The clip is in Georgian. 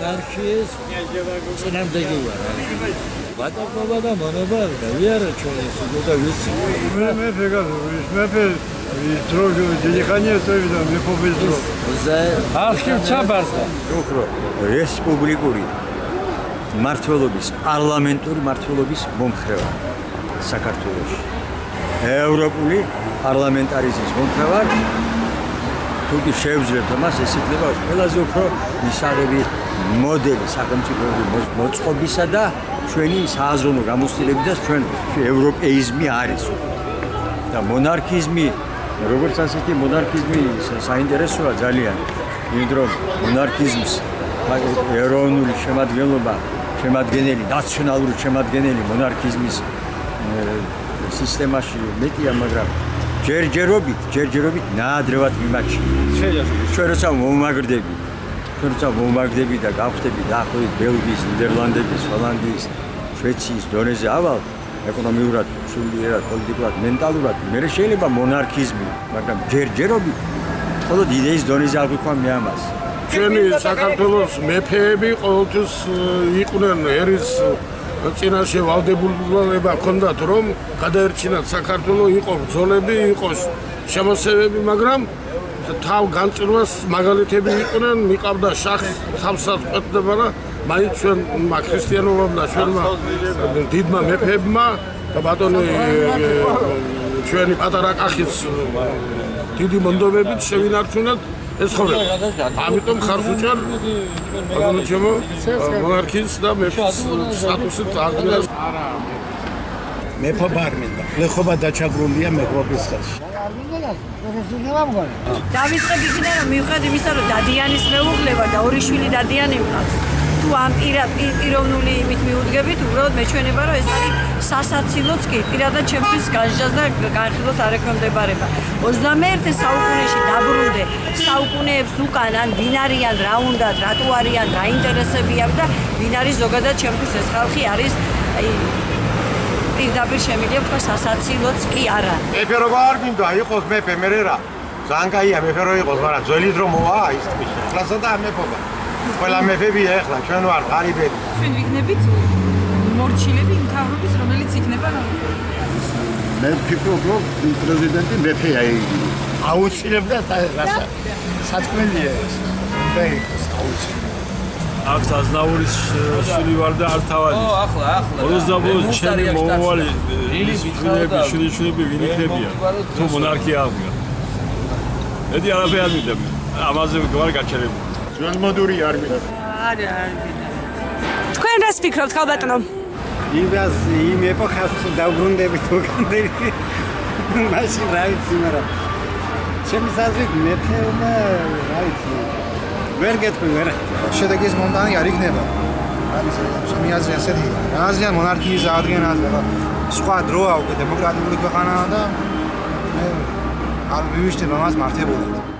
მონარქიის წინამძღოლი ვარ. ვატაკობა და მონობა გავიარა ჩვენ ეს და ვიცი. მე დროგი დიხანია წევიდა მე ფობიზრო. არქივ ჩაბარდა. უფრო რესპუბლიკური მართლობის პარლამენტური მართლობის მომხრევარ საქართველოში. ევროპული პარლამენტარიზმის მომხრევარ. თუკი შევძლებთ მას ეს იქნება ყველაზე უფრო მისაღები მოდელი სახელმწიფოების მოწყობისა და ჩვენი სააზროვნო გამოცდილების და ჩვენ ევროპეიზმი არის. და მონარქიზმი როგორც ასეთი მონარქიზმი საინტერესოა ძალიან. იმიტომ რომ მონარქიზმს ეროვნული შემადგენელი ნაციონალური შემადგენელი მონარქიზმის სისტემაში მეტია, მაგრამ ჯერჯერობით ნაადრევად მიმაჩნია. ჩვენ როცა მომაგრდები და გავხდები დაახლოებით ბელგიის, ნიდერლანდების, ჰოლანდიის, შვეიციის დონეზე ავალ ეკონომიურად, სულიერად, პოლიტიკურად, მენტალურად მე შეიძლება მონარქიზმი, მაგრამ ჯერჯერობით მხოლოდ იდეის დონეზე არ ვიქვა მე ამას. ჩვენი საქართველოს მეფეები ყოველთვის იყვნენ ერის წინაშე ვალდებულება ჰქონდათ, რომ გადაერჩინათ საქართველოს, იყო ბრძოლები, იყო შემოსევები, მაგრამ თავ განწილვას მაგალითები იყვნენ, მიყავდა შახს თავსაც ყვეთდება და მაინც ჩვენ ქრისტიანობამ და ჩვენმა დიდმა მეფეებმა და ბატონი ჩვენი პატარა კახის დიდი მონდომებით შევინარჩუნეთ ეს ხოლმე. ამიტომ ხარს უჭერ მონარქიის და მეფის სტატუსით აღდგენას. მეფობა არ მინდა. ლეხობა დაჩაგრულია მეფობის ხელში. დავიწყებ იქიდან რომ მივხვდეთ იმისა, რომ დადიანის მეუღლება და ორი შვილი დადიანი მყავს. თუ ამ პიროვნული იმით მიუდგებით, უბრალოდ მეჩვენება, რომ ეს არის სასაცილოც კი პირადად ჩემთვის განსჯას და განხილვას არ ექვემდებარება. 21 საუკუნეში დაბრუნდე საუკუნეებს უკან ან ვინ არიან, რა უნდათ, რატო არიან, რა ინტერესები აქვს და ვინ არის ზოგადად ჩემთვის ეს ხალხი არის პირდაპირ შემიძლია თქვა სასაცილოც კი არა. მეფე როგორ არ მინდა იყოს მეფე მერე რა. ძალიან კაია მეფე რო იყოს, მაგრამ ძველი დრო მოვა ის თვიში. ახლასა და მეფობა. ყველა მეფებია ეხლა ჩვენ ვარ ღარიბები. ჩვენ ვიქნებით მორჩილები მთავრობის, რომელიც იქნება მე ვფიქრობ, რომ პრეზიდენტი მეფეა იგი. აუცილებლად რაცა სათქმელია ეს. და იყოს აუცილებლად. აქ აზნაურის შვილი ვარ და არ თავადი. ახლა. ოდესდაბოლოს ჩემი მომავალი შვილები ვინ იქნებიან? თუ მონარქია აღდგა. ედი არაფერი არ მინდა. ამაზე ვარ გაჩერებული. ძველმოდური არ მინდა. არა. თქვენ რას ფიქრობთ, ხალბატონო? იმ ეპოქას დაუბრუნდებით უკანდები. მაშინ რა ვიცი, მაგრამ ჩემი საზრით მეფეობა რა ვიცი. ვერ გეტყვი ვერ. შედეგის მომდანი არ იქნება. არის ჩემი აზრი ასეთია. რა აზრია მონარქიის აღდგენაზე, ხო? სხვა დროა უკვე დემოკრატიული ქვეყანაა და მე არ მივიშლებ ამას მართებულად.